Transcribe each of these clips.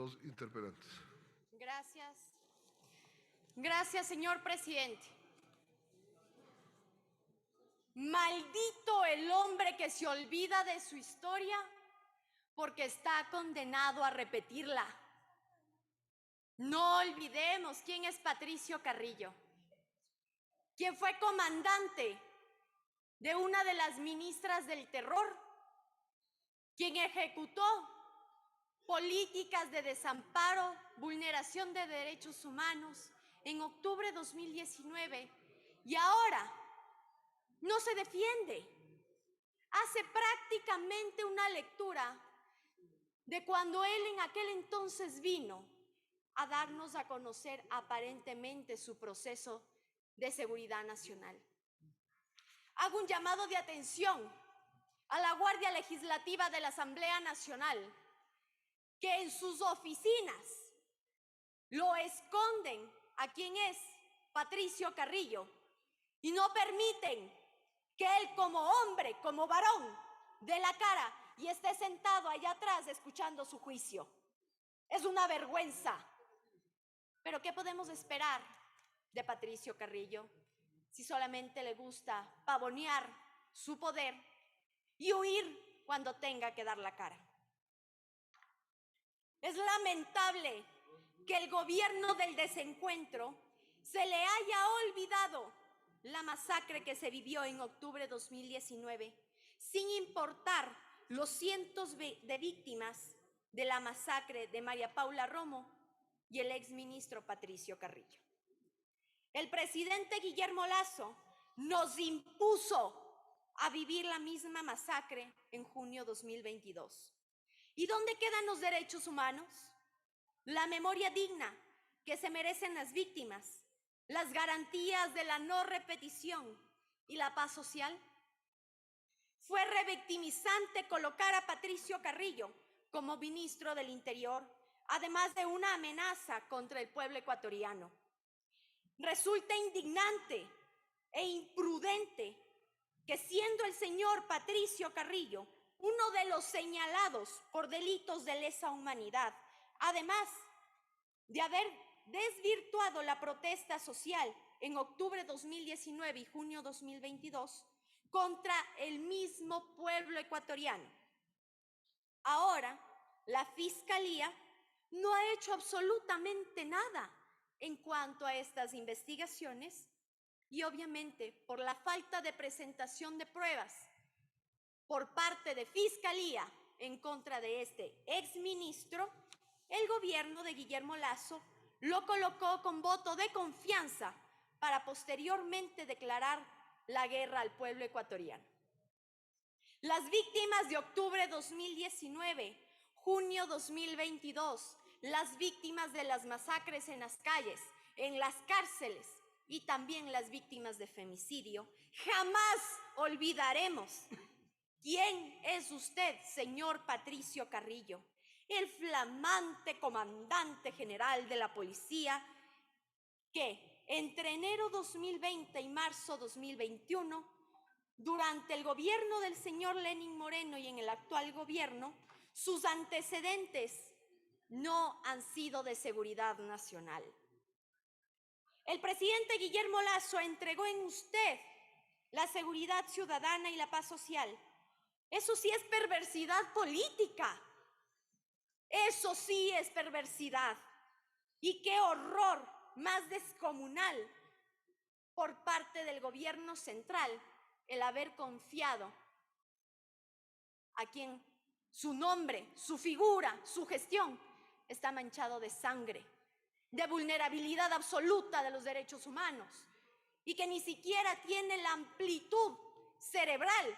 dos interpelantes. Gracias. Gracias, señor presidente. Maldito el hombre que se olvida de su historia porque está condenado a repetirla. No olvidemos quién es Patricio Carrillo, quien fue comandante de una de las ministras del terror, quien ejecutó políticas de desamparo, vulneración de derechos humanos en octubre de 2019 y ahora no se defiende. Hace prácticamente una lectura de cuando él en aquel entonces vino a darnos a conocer aparentemente su proceso de seguridad nacional. Hago un llamado de atención a la Guardia Legislativa de la Asamblea Nacional, que en sus oficinas lo esconden a quien es Patricio Carrillo y no permiten que él como hombre, como varón, dé la cara y esté sentado allá atrás escuchando su juicio. Es una vergüenza. Pero ¿qué podemos esperar de Patricio Carrillo si solamente le gusta pavonear su poder y huir cuando tenga que dar la cara? Es lamentable que el gobierno del desencuentro se le haya olvidado la masacre que se vivió en octubre de 2019, sin importar los cientos de víctimas de la masacre de María Paula Romo y el exministro Patricio Carrillo. El presidente Guillermo Lasso nos impuso a vivir la misma masacre en junio de 2022. ¿Y dónde quedan los derechos humanos? La memoria digna que se merecen las víctimas, las garantías de la no repetición y la paz social. Fue revictimizante colocar a Patricio Carrillo como ministro del Interior, además de una amenaza contra el pueblo ecuatoriano. Resulta indignante e imprudente que, siendo el señor Patricio Carrillo uno de los señalados por delitos de lesa humanidad, además de haber desvirtuado la protesta social en octubre de 2019 y junio de 2022 contra el mismo pueblo ecuatoriano, ahora la Fiscalía no ha hecho absolutamente nada en cuanto a estas investigaciones y obviamente por la falta de presentación de pruebas por parte de Fiscalía en contra de este exministro, el gobierno de Guillermo Lasso lo colocó con voto de confianza para posteriormente declarar la guerra al pueblo ecuatoriano. Las víctimas de octubre 2019, junio 2022, las víctimas de las masacres en las calles, en las cárceles y también las víctimas de femicidio, jamás olvidaremos quién es usted, señor Patricio Carrillo, el flamante comandante general de la policía que entre enero 2020 y marzo 2021, durante el gobierno del señor Lenín Moreno y en el actual gobierno, sus antecedentes no han sido de seguridad nacional. El presidente Guillermo Lasso entregó en usted la seguridad ciudadana y la paz social. Eso sí es perversidad política. Eso sí es perversidad. Y qué horror más descomunal por parte del gobierno central el haber confiado a quien su nombre, su figura, su gestión está manchado de sangre, de vulnerabilidad absoluta de los derechos humanos y que ni siquiera tiene la amplitud cerebral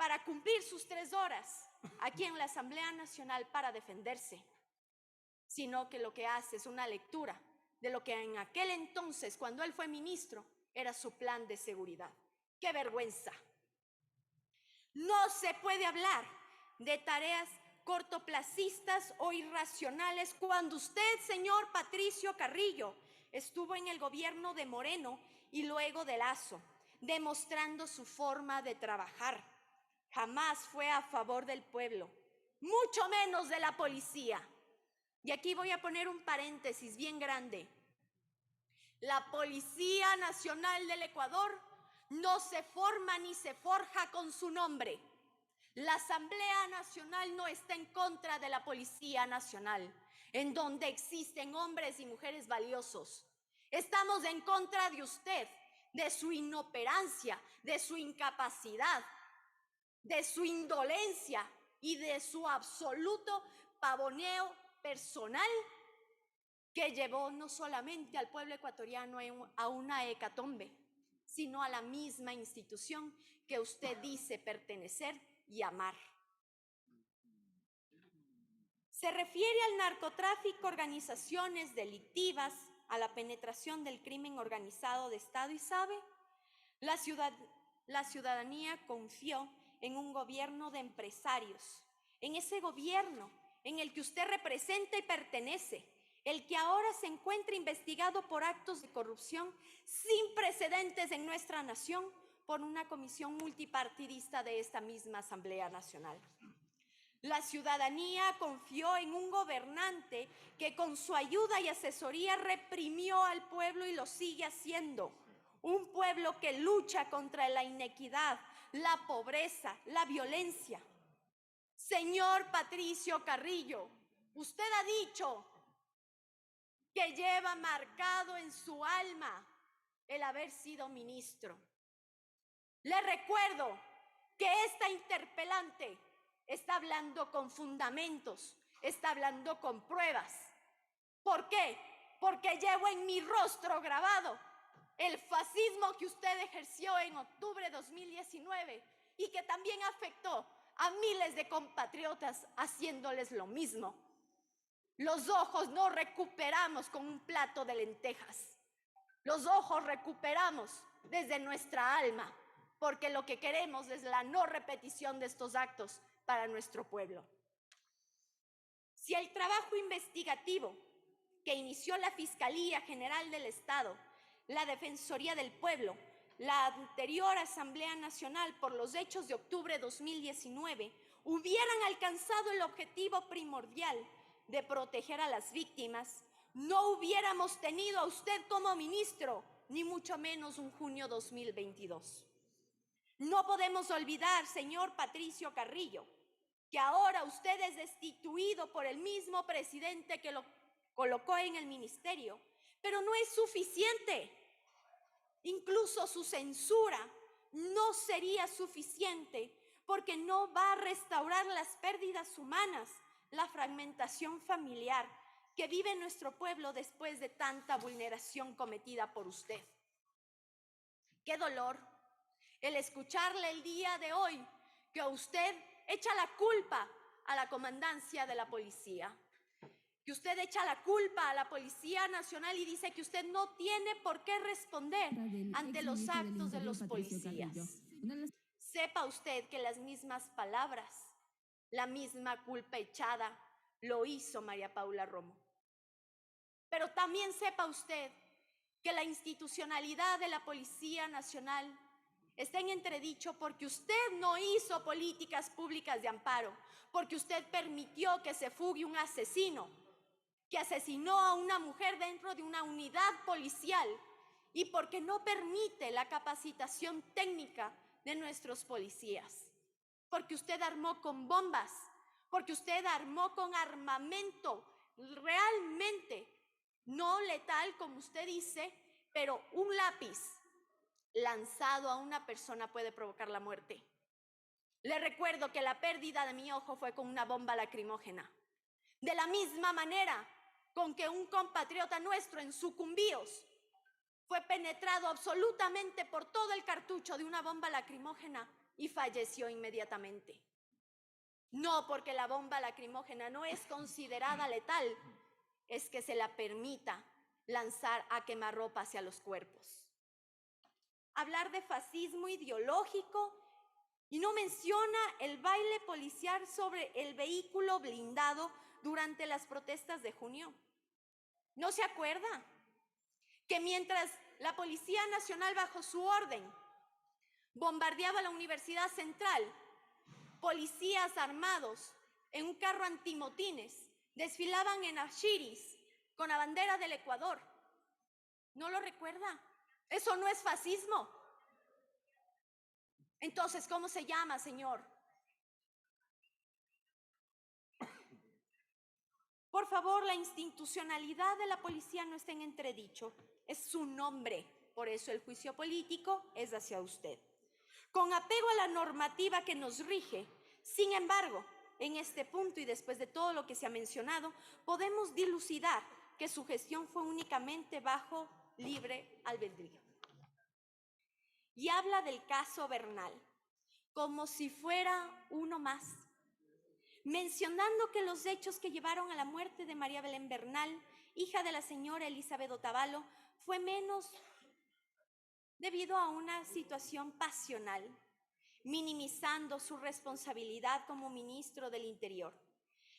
para cumplir sus 3 horas aquí en la Asamblea Nacional para defenderse, sino que lo que hace es una lectura de lo que en aquel entonces, cuando él fue ministro, era su plan de seguridad. ¡Qué vergüenza! No se puede hablar de tareas cortoplacistas o irracionales cuando usted, señor Patricio Carrillo, estuvo en el gobierno de Moreno y luego de Lasso, demostrando su forma de trabajar. Jamás fue a favor del pueblo, mucho menos de la policía. Y aquí voy a poner un paréntesis bien grande. La Policía Nacional del Ecuador no se forma ni se forja con su nombre. La Asamblea Nacional no está en contra de la Policía Nacional, en donde existen hombres y mujeres valiosos. Estamos en contra de usted, de su inoperancia, de su incapacidad, de su indolencia y de su absoluto pavoneo personal que llevó no solamente al pueblo ecuatoriano a una hecatombe, sino a la misma institución que usted dice pertenecer y amar. Se refiere al narcotráfico, organizaciones delictivas, a la penetración del crimen organizado de Estado y sabe, la ciudadanía confió en un gobierno de empresarios, en ese gobierno en el que usted representa y pertenece, el que ahora se encuentra investigado por actos de corrupción sin precedentes en nuestra nación por una comisión multipartidista de esta misma Asamblea Nacional. La ciudadanía confió en un gobernante que con su ayuda y asesoría reprimió al pueblo y lo sigue haciendo. Un pueblo que lucha contra la inequidad, la pobreza, la violencia. Señor Patricio Carrillo, usted ha dicho que lleva marcado en su alma el haber sido ministro. Le recuerdo que esta interpelante está hablando con fundamentos, está hablando con pruebas. ¿Por qué? Porque llevo en mi rostro grabado el fascismo que usted ejerció en octubre de 2019 y que también afectó a miles de compatriotas haciéndoles lo mismo. Los ojos no recuperamos con un plato de lentejas. Los ojos recuperamos desde nuestra alma, porque lo que queremos es la no repetición de estos actos para nuestro pueblo. Si el trabajo investigativo que inició la Fiscalía General del Estado, la Defensoría del Pueblo, la anterior Asamblea Nacional por los hechos de octubre de 2019, hubieran alcanzado el objetivo primordial de proteger a las víctimas, no hubiéramos tenido a usted como ministro, ni mucho menos un junio 2022. No podemos olvidar, señor Patricio Carrillo, que ahora usted es destituido por el mismo presidente que lo colocó en el ministerio, pero no es suficiente. Incluso su censura no sería suficiente porque no va a restaurar las pérdidas humanas, la fragmentación familiar que vive nuestro pueblo después de tanta vulneración cometida por usted. Qué dolor el escucharle el día de hoy que usted echa la culpa a la comandancia de la policía, que usted echa la culpa a la Policía Nacional y dice que usted no tiene por qué responder ante los actos de los policías. Sepa usted que las mismas palabras, la misma culpa echada, lo hizo María Paula Romo. Pero también sepa usted que la institucionalidad de la Policía Nacional está en entredicho porque usted no hizo políticas públicas de amparo, porque usted permitió que se fugue un asesino, que asesinó a una mujer dentro de una unidad policial y porque no permite la capacitación técnica de nuestros policías, porque usted armó con bombas, porque usted armó con armamento realmente no letal, como usted dice, pero un lápiz lanzado a una persona puede provocar la muerte. Le recuerdo que la pérdida de mi ojo fue con una bomba lacrimógena. De la misma manera con que un compatriota nuestro en Sucumbíos fue penetrado absolutamente por todo el cartucho de una bomba lacrimógena y falleció inmediatamente. No porque la bomba lacrimógena no es considerada letal, es que se la permita lanzar a quemarropa hacia los cuerpos. Hablar de fascismo ideológico y no menciona el baile policial sobre el vehículo blindado durante las protestas de junio. ¿No se acuerda que mientras la Policía Nacional bajo su orden bombardeaba la Universidad Central, policías armados en un carro antimotines desfilaban en Ashiris con la bandera del Ecuador. ¿No lo recuerda? Eso no es fascismo. Entonces, ¿cómo se llama, señor? Por favor, la institucionalidad de la policía no está en entredicho. Es su nombre. Por eso el juicio político es hacia usted. Con apego a la normativa que nos rige, sin embargo, en este punto y después de todo lo que se ha mencionado, podemos dilucidar que su gestión fue únicamente bajo libre albedrío. Y habla del caso Bernal, como si fuera uno más, mencionando que los hechos que llevaron a la muerte de María Belén Bernal, hija de la señora Elizabeth Otavalo, fue menos debido a una situación pasional, minimizando su responsabilidad como ministro del Interior.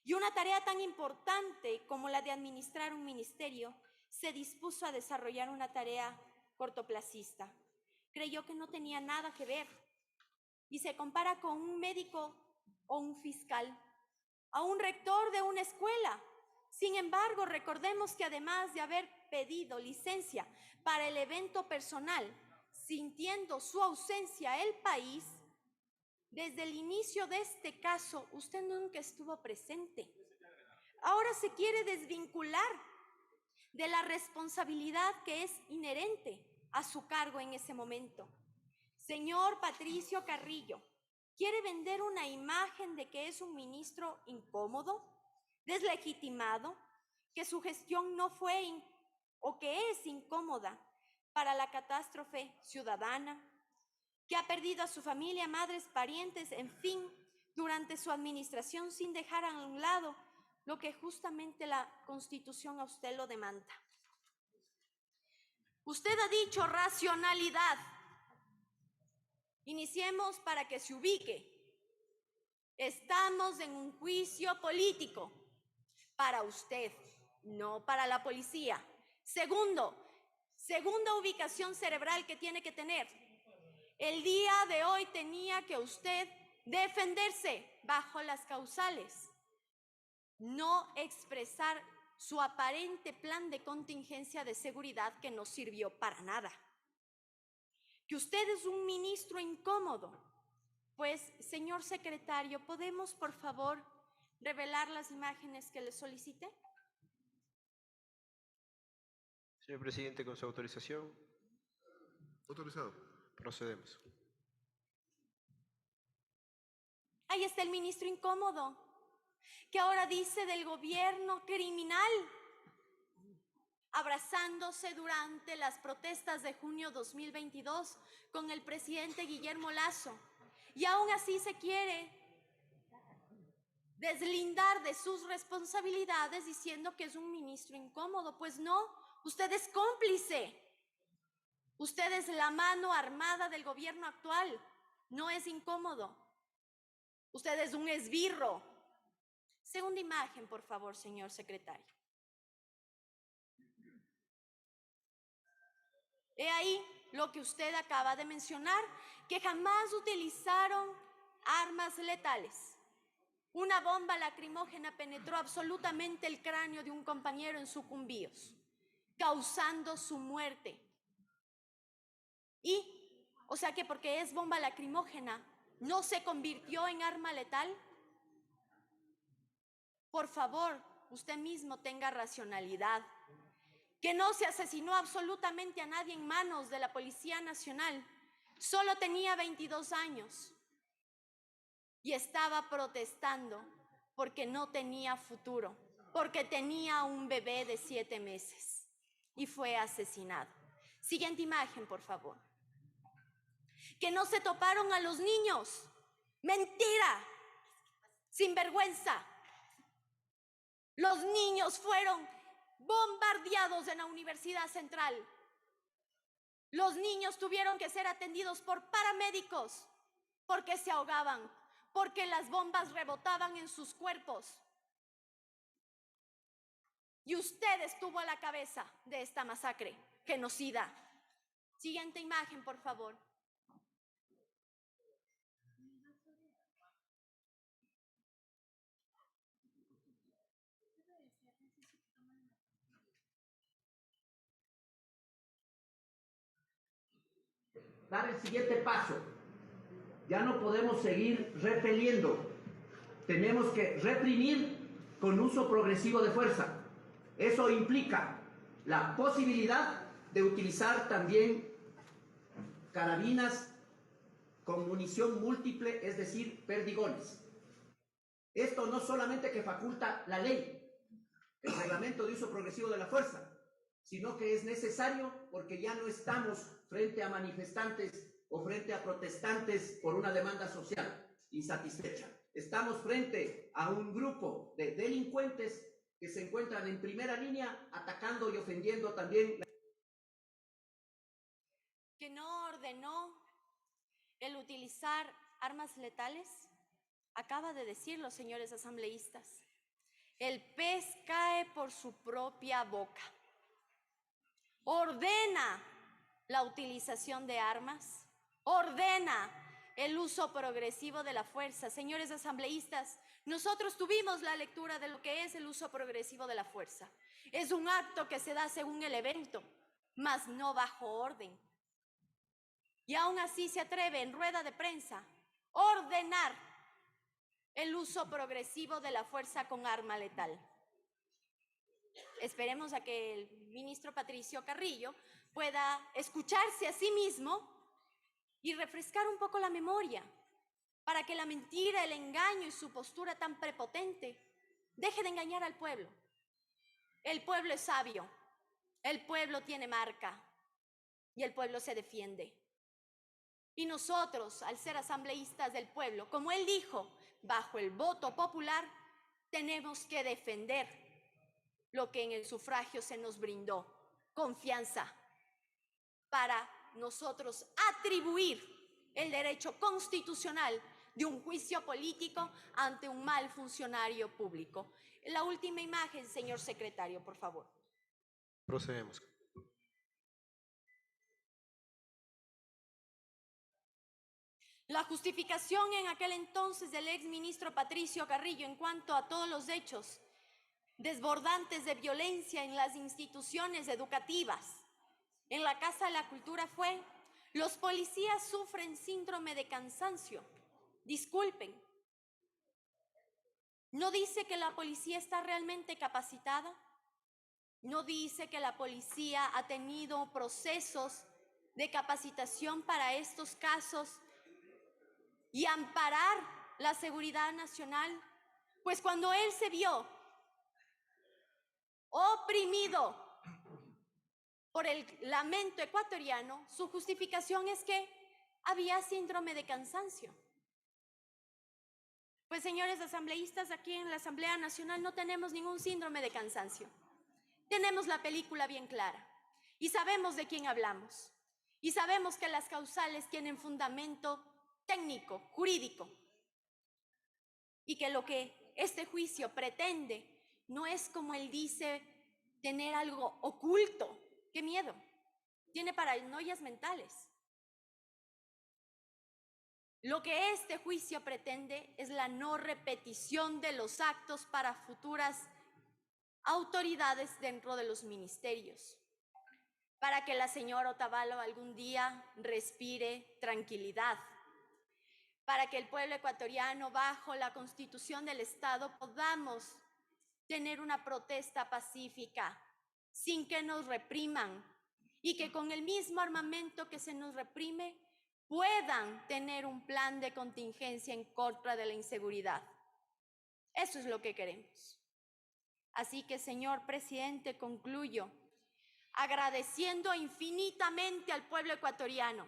Y una tarea tan importante como la de administrar un ministerio, se dispuso a desarrollar una tarea cortoplacista. Creyó que no tenía nada que ver y se compara con un médico o un fiscal, a un rector de una escuela. Sin embargo, recordemos que además de haber pedido licencia para el evento personal, sintiendo su ausencia el país, desde el inicio de este caso, usted nunca estuvo presente. Ahora se quiere desvincular de la responsabilidad que es inherente a su cargo en ese momento. Señor Patricio Carrillo, ¿quiere vender una imagen de que es un ministro incómodo, deslegitimado, que su gestión no fue o que es incómoda para la catástrofe ciudadana, que ha perdido a su familia, madres, parientes, en fin, durante su administración sin dejar a un lado lo que justamente la Constitución a usted lo demanda? Usted ha dicho racionalidad. Iniciemos para que se ubique. Estamos en un juicio político para usted, no para la policía. Segunda ubicación cerebral que tiene que tener. El día de hoy tenía que usted defenderse bajo las causales, no expresar su aparente plan de contingencia de seguridad que no sirvió para nada. Que usted es un ministro incómodo. Pues, señor secretario, ¿podemos, por favor, revelar las imágenes que le solicité? Señor presidente, con su autorización. Autorizado. Procedemos. Ahí está el ministro incómodo, que ahora dice del gobierno criminal, abrazándose durante las protestas de junio 2022 con el presidente Guillermo Lasso. Y aún así se quiere deslindar de sus responsabilidades diciendo que es un ministro incómodo. Pues no, usted es cómplice. Usted es la mano armada del gobierno actual. No es incómodo. Usted es un esbirro. Segunda imagen, por favor, señor secretario. He ahí lo que usted acaba de mencionar, que jamás utilizaron armas letales. Una bomba lacrimógena penetró absolutamente el cráneo de un compañero en Sucumbíos, causando su muerte. Y, o sea que porque es bomba lacrimógena, ¿no se convirtió en arma letal? Por favor, usted mismo tenga racionalidad. Que no se asesinó absolutamente a nadie en manos de la Policía Nacional. Solo tenía 22 años y estaba protestando porque no tenía futuro, porque tenía un bebé de 7 meses y fue asesinado. Siguiente imagen, por favor. Que no se toparon a los niños. Mentira, sinvergüenza. Los niños fueron bombardeados en la Universidad Central. Los niños tuvieron que ser atendidos por paramédicos porque se ahogaban, porque las bombas rebotaban en sus cuerpos. Y usted estuvo a la cabeza de esta masacre genocida. Siguiente imagen, por favor. dar el siguiente paso. Ya no podemos seguir repeliendo. Tenemos que reprimir con uso progresivo de fuerza. Eso implica la posibilidad de utilizar también carabinas con munición múltiple, es decir, perdigones. Esto no solamente que faculta la ley, el reglamento de uso progresivo de la fuerza, sino que es necesario porque ya no estamos frente a manifestantes o frente a protestantes por una demanda social insatisfecha. Estamos frente a un grupo de delincuentes que se encuentran en primera línea atacando y ofendiendo también. ¿Que no ordenó el utilizar armas letales? Acaba de decir los señores asambleístas. El pez cae por su propia boca. Ordena la utilización de armas, ordena el uso progresivo de la fuerza. Señores asambleístas, nosotros tuvimos la lectura de lo que es el uso progresivo de la fuerza. Es un acto que se da según el evento, mas no bajo orden. Y aún así se atreve en rueda de prensa a ordenar el uso progresivo de la fuerza con arma letal. Esperemos a que el ministro Patricio Carrillo pueda escucharse a sí mismo y refrescar un poco la memoria para que la mentira, el engaño y su postura tan prepotente deje de engañar al pueblo. El pueblo es sabio, el pueblo tiene marca y el pueblo se defiende. Y nosotros, al ser asambleístas del pueblo, como él dijo, bajo el voto popular, tenemos que defender lo que en el sufragio se nos brindó, confianza, para nosotros atribuir el derecho constitucional de un juicio político ante un mal funcionario público. La última imagen, señor secretario, por favor. Procedemos. La justificación en aquel entonces del exministro Patricio Carrillo en cuanto a todos los hechos desbordantes de violencia en las instituciones educativas, en la Casa de la Cultura fue: los policías sufren síndrome de cansancio. Disculpen, ¿no dice que la policía está realmente capacitada? ¿No dice que la policía ha tenido procesos de capacitación para estos casos y amparar la seguridad nacional? Pues cuando él se vio oprimido por el lamento ecuatoriano, su justificación es que había síndrome de cansancio. Pues señores asambleístas, aquí en la Asamblea Nacional no tenemos ningún síndrome de cansancio. Tenemos la película bien clara y sabemos de quién hablamos. Y sabemos que las causales tienen fundamento técnico, jurídico. Y que lo que este juicio pretende no es, como él dice, tener algo oculto. ¡Qué miedo! Tiene paranoias mentales. Lo que este juicio pretende es la no repetición de los actos para futuras autoridades dentro de los ministerios, para que la señora Otavalo algún día respire tranquilidad, para que el pueblo ecuatoriano, bajo la Constitución del Estado, podamos tener una protesta pacífica, sin que nos repriman, y que con el mismo armamento que se nos reprime, puedan tener un plan de contingencia en contra de la inseguridad. Eso es lo que queremos. Así que, señor presidente, concluyo agradeciendo infinitamente al pueblo ecuatoriano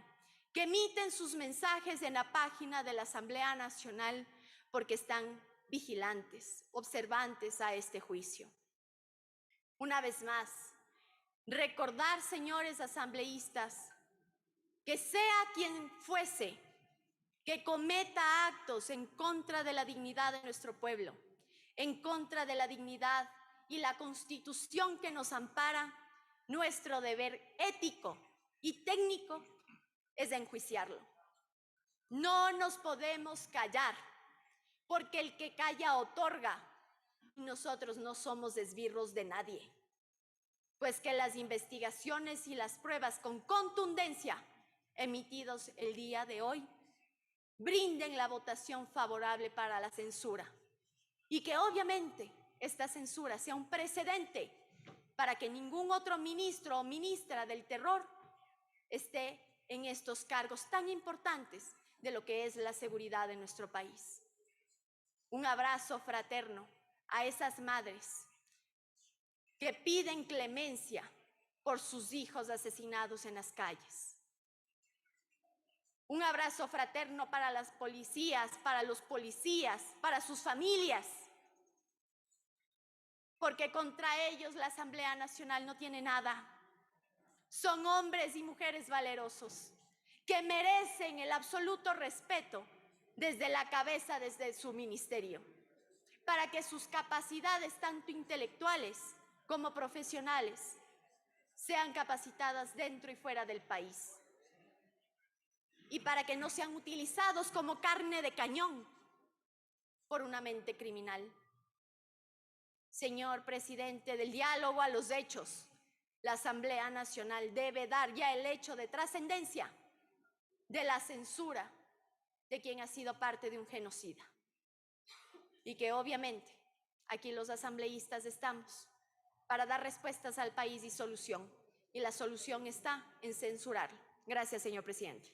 que emiten sus mensajes en la página de la Asamblea Nacional, porque están vigilantes, observantes a este juicio. Una vez más, recordar, señores asambleístas, que sea quien fuese que cometa actos en contra de la dignidad de nuestro pueblo, en contra de la dignidad y la Constitución que nos ampara, nuestro deber ético y técnico es enjuiciarlo. No nos podemos callar, porque el que calla otorga, y nosotros no somos esbirros de nadie. Pues que las investigaciones y las pruebas con contundencia emitidos el día de hoy brinden la votación favorable para la censura y que obviamente esta censura sea un precedente para que ningún otro ministro o ministra del terror esté en estos cargos tan importantes de lo que es la seguridad de nuestro país. Un abrazo fraterno a esas madres que piden clemencia por sus hijos asesinados en las calles. Un abrazo fraterno para las policías, para los policías, para sus familias, porque contra ellos la Asamblea Nacional no tiene nada. Son hombres y mujeres valerosos que merecen el absoluto respeto desde la cabeza, desde su ministerio, para que sus capacidades, tanto intelectuales como profesionales, sean capacitadas dentro y fuera del país. Y para que no sean utilizados como carne de cañón por una mente criminal. Señor presidente, del diálogo a los hechos, la Asamblea Nacional debe dar ya el hecho de trascendencia de la censura de quien ha sido parte de un genocida. Y que obviamente aquí los asambleístas estamos para dar respuestas al país y solución. Y la solución está en censurarlo. Gracias, señor presidente.